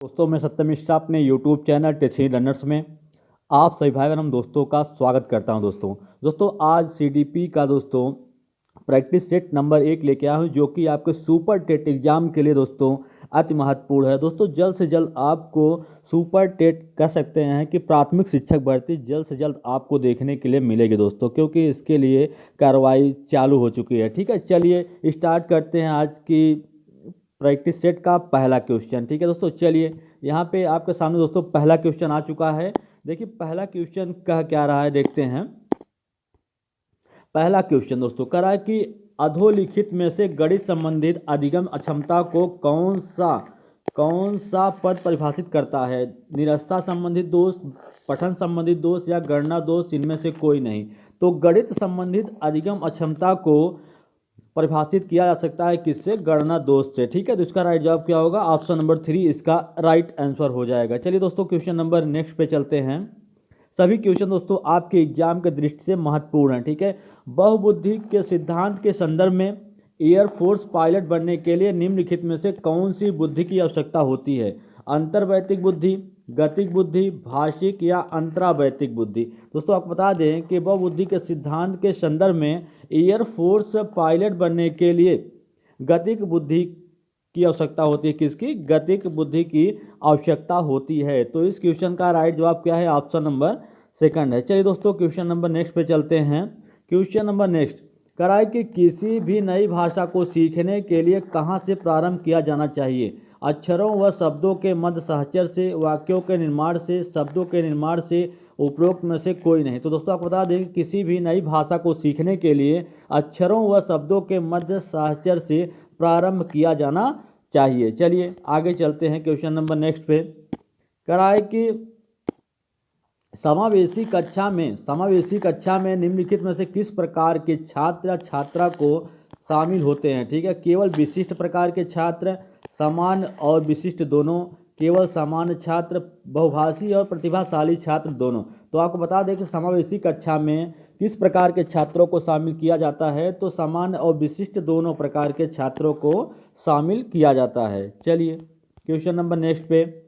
दोस्तों मैं सत्यम मिश्रा अपने यूट्यूब चैनल टेक्सी लर्नर्स में आप सभी भाई बहन दोस्तों का स्वागत करता हूं। दोस्तों आज सीडीपी का दोस्तों प्रैक्टिस सेट नंबर 1 लेके आया हूं, जो कि आपके सुपर टेट एग्जाम के लिए दोस्तों अति महत्वपूर्ण है। दोस्तों जल्द से जल्द आपको सुपर टेट कह सकते हैं कि प्राथमिक शिक्षक भर्ती जल्द से जल्द आपको देखने के लिए मिलेगी दोस्तों, क्योंकि इसके लिए कार्रवाई चालू हो चुकी है। ठीक है, चलिए स्टार्ट करते हैं आज की प्रैक्टिस सेट का पहला क्वेश्चन। ठीक है दोस्तों, चलिए यहाँ पे आपके सामने दोस्तों पहला क्वेश्चन आ चुका है। देखिए पहला क्वेश्चन कह क्या रहा है, देखते हैं। पहला क्वेश्चन दोस्तों कह रहा है कि अधोलिखित में से गणित संबंधित अधिगम अक्षमता को कौन सा पद परिभाषित करता है? निरस्ता संबंधित दोष, पठन संबंधित दोष या गणना दोष, इनमें से कोई नहीं। तो गणित संबंधित अधिगम अक्षमता को परिभाषित किया जा सकता है किससे? गणना दोष से। ठीक है, तो इसका राइट जवाब क्या होगा? ऑप्शन नंबर 3 इसका राइट आंसर हो जाएगा। चलिए दोस्तों क्वेश्चन नंबर नेक्स्ट पे चलते हैं। सभी क्वेश्चन दोस्तों आपके एग्जाम के दृष्टि से महत्वपूर्ण है। ठीक है, बहुबुद्धि के सिद्धांत के संदर्भ में एयरफोर्स पायलट बनने के लिए निम्नलिखित में से कौन सी बुद्धि की आवश्यकता होती है? अंतर्वैयक्तिक बुद्धि, गतिक बुद्धि, भाषिक या अंतरावैयक्तिक बुद्धि? दोस्तों आपको बता दें कि बहुबुद्धि के सिद्धांत के संदर्भ में एयरफोर्स पायलट बनने के लिए गतिक बुद्धि की आवश्यकता होती है। किसकी? गतिक बुद्धि की आवश्यकता होती है। तो इस क्वेश्चन का राइट जवाब क्या है? ऑप्शन नंबर 2 है। चलिए दोस्तों क्वेश्चन नंबर नेक्स्ट पे चलते हैं। क्वेश्चन नंबर नेक्स्ट कराए कि किसी भी नई भाषा को सीखने के लिए कहाँ से प्रारंभ किया जाना चाहिए? अक्षरों व शब्दों के मध्य सहचर से, वाक्यों के निर्माण से, शब्दों के निर्माण से, उपरोक्त में से कोई नहीं। तो दोस्तों आपको बता दें कि किसी भी नई भाषा को सीखने के लिए अक्षरों व शब्दों के मध्य सहचर से प्रारंभ किया जाना चाहिए। चलिए आगे चलते हैं क्वेश्चन नंबर नेक्स्ट पे। कराए कि समावेशी कक्षा में निम्नलिखित में से किस प्रकार के छात्र या छात्रा को शामिल होते हैं? ठीक है, केवल विशिष्ट प्रकार के छात्र, सामान्य और विशिष्ट दोनों, केवल सामान्य छात्र, बहुभाषी और प्रतिभाशाली छात्र दोनों। तो आपको बता दें कि समावेशी कक्षा में किस प्रकार के छात्रों को शामिल किया जाता है? तो सामान्य और विशिष्ट दोनों प्रकार के छात्रों को शामिल किया जाता है। चलिए क्वेश्चन नंबर नेक्स्ट पे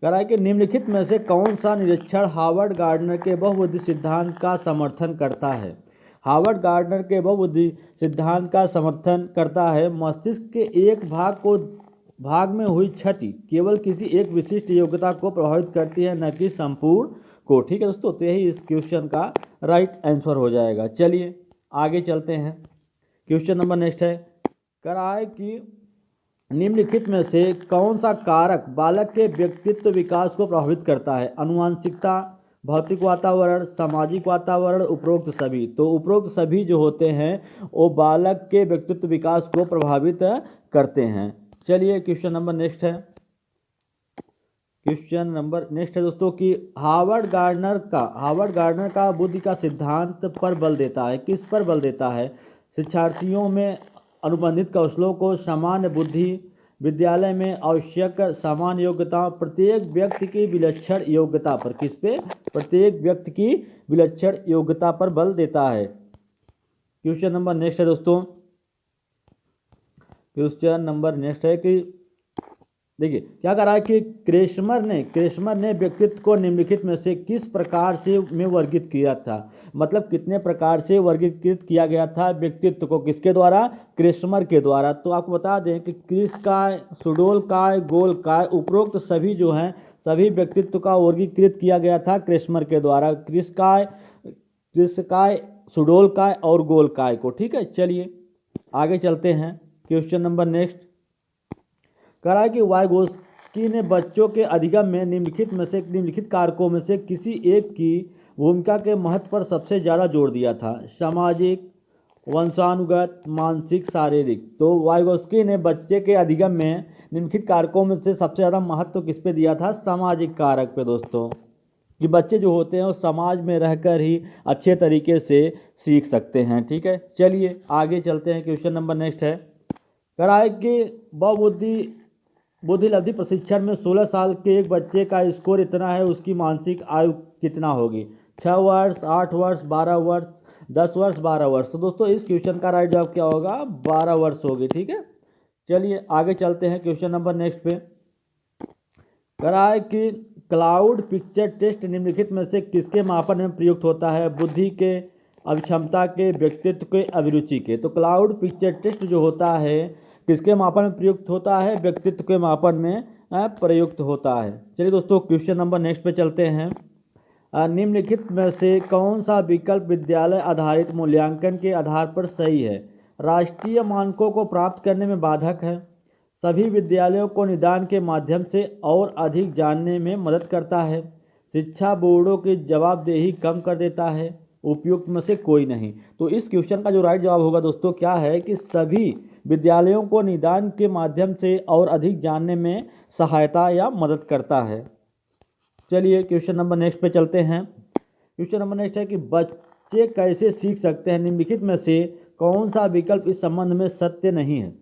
कह रहा है कि निम्नलिखित में से कौन सा निरीक्षण हार्वर्ड गार्डनर के बहुबुद्धि सिद्धांत का समर्थन करता है? हार्वर्ड गार्डनर के बहुबुद्धि सिद्धांत का समर्थन करता है मस्तिष्क के एक भाग में हुई क्षति केवल किसी एक विशिष्ट योग्यता को प्रभावित करती है, न कि संपूर्ण को। ठीक है दोस्तों, तो यही इस क्वेश्चन का राइट आंसर हो जाएगा। चलिए आगे चलते हैं। क्वेश्चन नंबर नेक्स्ट है, कह रहा है कि निम्नलिखित में से कौन सा कारक बालक के व्यक्तित्व विकास को प्रभावित करता है? आनुवंशिकता, भौतिक वातावरण, सामाजिक वातावरण, उपरोक्त सभी। तो उपरोक्त सभी जो होते हैं वो बालक के व्यक्तित्व विकास को प्रभावित करते हैं। चलिए क्वेश्चन नंबर नेक्स्ट है। क्वेश्चन नंबर नेक्स्ट है दोस्तों कि हार्वर्ड गार्डनर का बुद्धि का सिद्धांत पर बल देता है। किस पर बल देता है? शिक्षार्थियों में अनुबंधित कौशलों को, सामान्य बुद्धि, विद्यालय में आवश्यक सामान्य योग्यता, प्रत्येक व्यक्ति की विलक्षण योग्यता पर। किस पे? प्रत्येक व्यक्ति की विलक्षण योग्यता पर बल देता है। क्वेश्चन नंबर नेक्स्ट है दोस्तों। क्वेश्चन नंबर नेक्स्ट है कि देखिए क्या कह रहा है कि क्रेस्मर ने व्यक्तित्व को निम्नलिखित में से किस प्रकार से वर्गीकृत किया था? मतलब कितने प्रकार से वर्गीकृत किया गया था व्यक्तित्व को? किसके द्वारा? क्रेस्मर के द्वारा। तो आपको बता दें कि क्रिस्काय, सुडोलकाय, गोलकाय, उपरोक्त सभी जो हैं सभी व्यक्तित्व का वर्गीकृत किया गया था क्रेस्मर के द्वारा। क्रिस्काय, सुडोलकाय और गोलकाय को। ठीक है, चलिए आगे चलते हैं। क्वेश्चन नंबर नेक्स्ट कह रहा है कि वाइगोस्की ने बच्चों के अधिगम में निम्नलिखित कारकों में से किसी एक की भूमिका के महत्व पर सबसे ज़्यादा जोर दिया था? सामाजिक, वंशानुगत, मानसिक, शारीरिक। तो वाइगोस्की ने बच्चे के अधिगम में निम्नलिखित कारकों में से सबसे ज़्यादा महत्व किस पे दिया था? सामाजिक कारक पे दोस्तों, कि बच्चे जो होते हैं वो समाज में रहकर ही अच्छे तरीके से सीख सकते हैं। ठीक है, चलिए आगे चलते हैं। क्वेश्चन नंबर नेक्स्ट है, कह रहा है कि बुद्धिलब्धि प्रशिक्षण में 16 साल के एक बच्चे का स्कोर इतना है, उसकी मानसिक आयु कितना होगी? 6 वर्ष, 8 वर्ष, 12 वर्ष, 10 वर्ष, 12 वर्ष। तो दोस्तों इस क्वेश्चन का राइट जवाब क्या होगा? 12 वर्ष होगी। ठीक है, चलिए आगे चलते हैं क्वेश्चन नंबर नेक्स्ट पे। करा है कि क्लाउड पिक्चर टेस्ट निम्नलिखित में से किसके मापन में प्रयुक्त होता है? बुद्धि के, अभिक्षमता के, व्यक्तित्व के, अभिरुचि के। तो क्लाउड पिक्चर टेस्ट जो होता है किसके मापन में प्रयुक्त होता है? व्यक्तित्व के मापन में प्रयुक्त होता है। चलिए दोस्तों क्वेश्चन नंबर नेक्स्ट पे चलते हैं। निम्नलिखित में से कौन सा विकल्प विद्यालय आधारित मूल्यांकन के आधार पर सही है? राष्ट्रीय मानकों को प्राप्त करने में बाधक है, सभी विद्यालयों को निदान के माध्यम से और अधिक जानने में मदद करता है, शिक्षा बोर्डों की जवाबदेही कम कर देता है, उपयुक्त में से कोई नहीं। तो इस क्वेश्चन का जो राइट जवाब होगा दोस्तों क्या है कि सभी विद्यालयों को निदान के माध्यम से और अधिक जानने में सहायता या मदद करता है। चलिए क्वेश्चन नंबर नेक्स्ट पे चलते हैं। क्वेश्चन नंबर नेक्स्ट है कि बच्चे कैसे सीख सकते हैं? निम्नलिखित में से कौन सा विकल्प इस संबंध में सत्य नहीं है?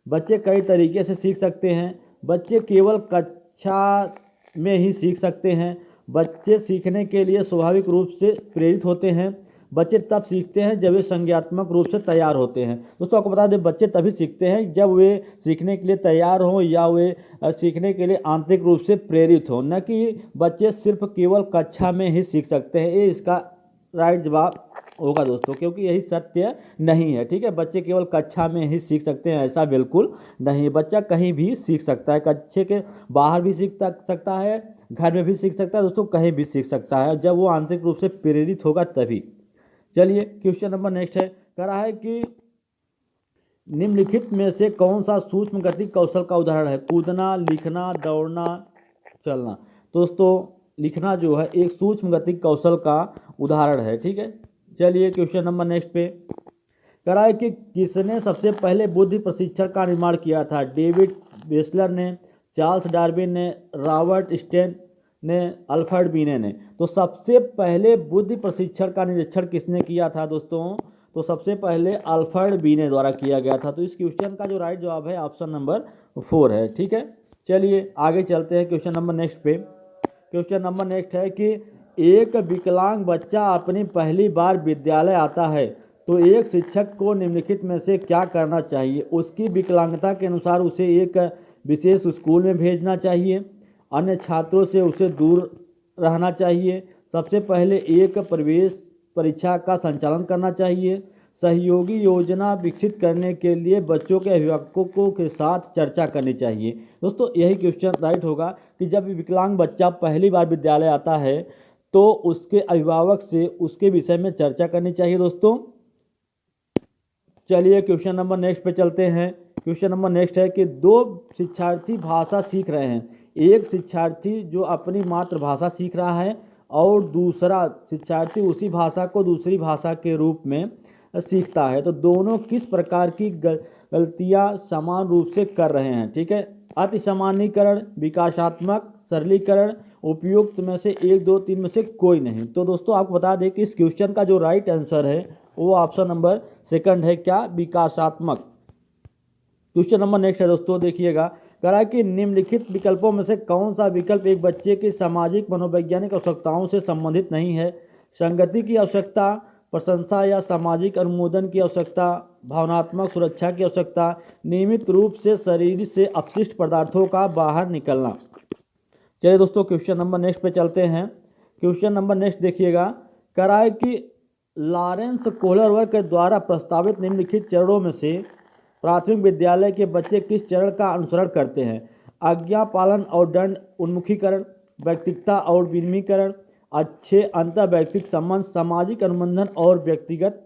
बच्चे कई तरीके से सीख सकते हैं, बच्चे केवल कक्षा में ही सीख सकते हैं, बच्चे सीखने के लिए स्वाभाविक रूप से प्रेरित होते हैं, बच्चे तब सीखते हैं जब वे संज्ञानात्मक रूप से तैयार होते हैं। दोस्तों आपको बता दें बच्चे तभी सीखते हैं जब वे सीखने के लिए तैयार हों या वे सीखने के लिए आंतरिक रूप से प्रेरित हों, न कि बच्चे सिर्फ केवल कक्षा में ही सीख सकते हैं। ये इसका राइट जवाब होगा दोस्तों, क्योंकि यही सत्य नहीं है। ठीक है, बच्चे केवल कक्षा में ही सीख सकते हैं ऐसा बिल्कुल नहीं। बच्चा कहीं भी सीख सकता है, कक्षा के बाहर भी सीख सकता है, घर में भी सीख सकता है दोस्तों, कहीं भी सीख सकता है जब वो आंतरिक रूप से प्रेरित होगा तभी। चलिए क्वेश्चन नंबर नेक्स्ट है, कह रहा है कि निम्नलिखित में से कौन सा सूक्ष्म गति कौशल का उदाहरण है? कूदना, लिखना, दौड़ना, चलना। दोस्तों लिखना जो है एक सूक्ष्म गति कौशल का उदाहरण है। ठीक है, चलिए क्वेश्चन नंबर नेक्स्ट पे कह रहा है कि किसने सबसे पहले बुद्धि प्रशिक्षण का निर्माण किया था? डेविड वेस्लर ने, चार्ल्स डार्विन ने, रॉबर्ट स्टेन ने, अल्फ्रेड बीने ने। तो सबसे पहले बुद्धि प्रशिक्षण का निरीक्षण किसने किया था दोस्तों? तो सबसे पहले अल्फ्रेड बीने द्वारा किया गया था। तो इस क्वेश्चन का जो राइट जवाब है ऑप्शन नंबर 4 है। ठीक है, चलिए आगे चलते हैं क्वेश्चन नंबर नेक्स्ट पे। क्वेश्चन नंबर नेक्स्ट है कि एक विकलांग बच्चा अपनी पहली बार विद्यालय आता है तो एक शिक्षक को निम्नलिखित में से क्या करना चाहिए? उसकी विकलांगता के अनुसार उसे एक विशेष स्कूल में भेजना चाहिए, अन्य छात्रों से उसे दूर रहना चाहिए, सबसे पहले एक प्रवेश परीक्षा का संचालन करना चाहिए, सहयोगी योजना विकसित करने के लिए बच्चों के अभिभावकों के साथ चर्चा करनी चाहिए। दोस्तों यही क्वेश्चन राइट होगा कि जब विकलांग बच्चा पहली बार विद्यालय आता है तो उसके अभिभावक से उसके विषय में चर्चा करनी चाहिए दोस्तों। चलिए क्वेश्चन नंबर नेक्स्ट पे चलते हैं। क्वेश्चन नंबर नेक्स्ट है कि दो शिक्षार्थी भाषा सीख रहे हैं, एक शिक्षार्थी जो अपनी मातृभाषा सीख रहा है और दूसरा शिक्षार्थी उसी भाषा को दूसरी भाषा के रूप में सीखता है। तो दोनों किस प्रकार की गलतियां समान रूप से कर रहे हैं? ठीक है, अति सामान्यीकरण, विकासात्मक सरलीकरण, उपयुक्त में से 1, 2, 3 में से कोई नहीं। तो दोस्तों आपको बता दें कि इस क्वेश्चन का जो राइट आंसर है वो ऑप्शन नंबर 2 है, क्या? विकासात्मक। क्वेश्चन नंबर नेक्स्ट है दोस्तों, देखिएगा, कह रहा है कि निम्नलिखित विकल्पों में से कौन सा विकल्प एक बच्चे की सामाजिक मनोवैज्ञानिक आवश्यकताओं से संबंधित नहीं है? संगति की आवश्यकता, प्रशंसा या सामाजिक अनुमोदन की आवश्यकता, भावनात्मक सुरक्षा की आवश्यकता, नियमित रूप से शरीर से अपशिष्ट पदार्थों का बाहर निकलना। चलिए दोस्तों क्वेश्चन नंबर नेक्स्ट पे चलते हैं। क्वेश्चन नंबर नेक्स्ट देखिएगा, कह रहा है कि लॉरेंस कोहलरवर्ग के द्वारा प्रस्तावित निम्नलिखित चरणों में से प्राथमिक विद्यालय के बच्चे किस चरण का अनुसरण करते हैं? आज्ञा पालन और दंड उन्मुखीकरण, व्यक्तिगता और विनिमयीकरण, अच्छे अंतर व्यक्तिगत संबंध, सामाजिक अनुबंधन और व्यक्तिगत।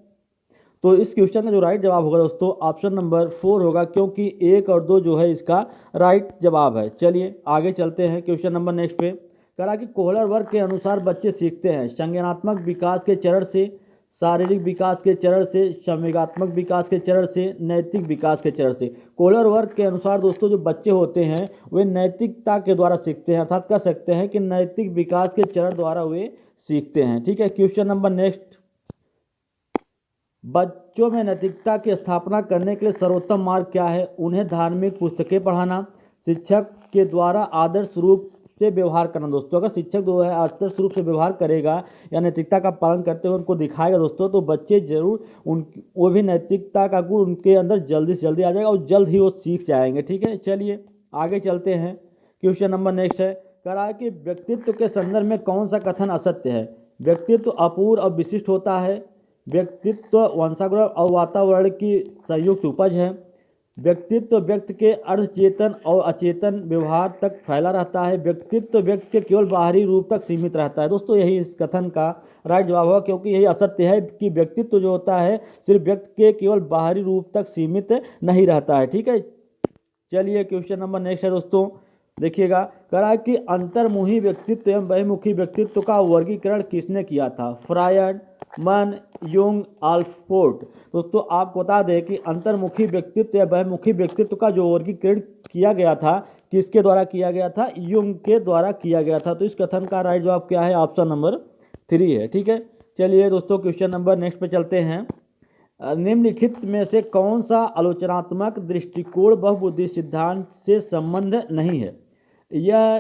तो इस क्वेश्चन का जो राइट जवाब होगा दोस्तों ऑप्शन नंबर 4 होगा, क्योंकि 1 और 2 जो है इसका राइट जवाब है। चलिए आगे चलते हैं क्वेश्चन नंबर नेक्स्ट पे। कहा कि कोहलरवर्ग के अनुसार बच्चे सीखते हैं संज्ञानात्मक विकास के चरण से, शारीरिक विकास के चरण से, संवेगात्मक विकास के चरण से, नैतिक विकास के चरण से। कोहलरवर्ग के अनुसार दोस्तों जो बच्चे होते हैं वे नैतिकता के द्वारा सीखते हैं, अर्थात कह सकते हैं कि नैतिक विकास के चरण द्वारा वे सीखते हैं। ठीक है, क्वेश्चन नंबर नेक्स्ट, बच्चों में नैतिकता की स्थापना करने के लिए सर्वोत्तम मार्ग क्या है? उन्हें धार्मिक पुस्तकें पढ़ाना, शिक्षक के द्वारा आदर्श रूप से व्यवहार करना। दोस्तों अगर शिक्षक जो है आदर्श रूप से व्यवहार करेगा या नैतिकता का पालन करते हुए उनको दिखाएगा दोस्तों, तो बच्चे जरूर वो भी नैतिकता का गुण उनके अंदर जल्दी से जल्दी आ जाएगा और जल्द ही वो सीख जाएंगे। ठीक है, चलिए आगे चलते हैं। क्वेश्चन नंबर नेक्स्ट है, कह रहा है कि व्यक्तित्व के संदर्भ में कौन सा कथन असत्य है। व्यक्तित्व अपूर्व और विशिष्ट होता है। व्यक्तित्व वंशाग्र और वातावरण की संयुक्त उपज है। व्यक्तित्व व्यक्ति के अर्धचेतन और अचेतन व्यवहार तक फैला रहता है। व्यक्तित्व व्यक्ति के केवल बाहरी रूप तक सीमित रहता है। दोस्तों यही इस कथन का राइट जवाब होगा, क्योंकि यही असत्य है कि व्यक्तित्व जो होता है सिर्फ व्यक्ति के केवल बाहरी रूप तक सीमित नहीं रहता है। ठीक है, चलिए क्वेश्चन नंबर नेक्स्ट है दोस्तों, देखिएगा। कह रहा है कि अंतर्मुखी व्यक्तित्व एवं बहिर्मुखी व्यक्तित्व का वर्गीकरण किसने किया था। फ्रायड, मन, युंग, आल्फपोर्ट। दोस्तों आपको बता दें कि अंतर्मुखी व्यक्तित्व या बहिर्मुखी व्यक्तित्व का जो वर्गीकरण किया गया था, किसके द्वारा किया गया था, युंग के द्वारा किया गया था। तो इस कथन का राइट जवाब क्या है, ऑप्शन नंबर 3 है। ठीक है, चलिए दोस्तों क्वेश्चन नंबर नेक्स्ट पे चलते हैं। निम्नलिखित में से कौन सा आलोचनात्मक दृष्टिकोण बहुबुद्धि सिद्धांत से संबंध नहीं है। यह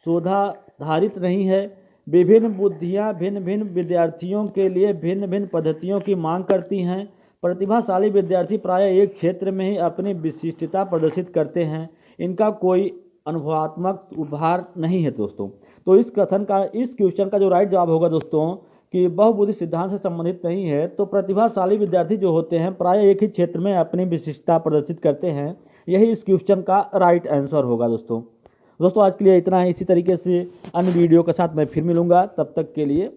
शोधाधारित नहीं है। विभिन्न बुद्धियां भिन्न भिन्न विद्यार्थियों के लिए भिन्न भिन्न पद्धतियों की मांग करती हैं। प्रतिभाशाली विद्यार्थी प्रायः एक क्षेत्र में ही अपनी विशिष्टता प्रदर्शित करते हैं। इनका कोई अनुभवात्मक उभार नहीं है दोस्तों। तो इस क्वेश्चन का जो राइट जवाब होगा दोस्तों कि बहुबुद्धि सिद्धांत से संबंधित नहीं है। तो प्रतिभाशाली विद्यार्थी जो होते हैं प्रायः एक ही क्षेत्र में अपनी विशिष्टता प्रदर्शित करते हैं। यही इस क्वेश्चन का राइट आंसर होगा दोस्तों। आज के लिए इतना है। इसी तरीके से अन्य वीडियो के साथ मैं फिर मिलूंगा, तब तक के लिए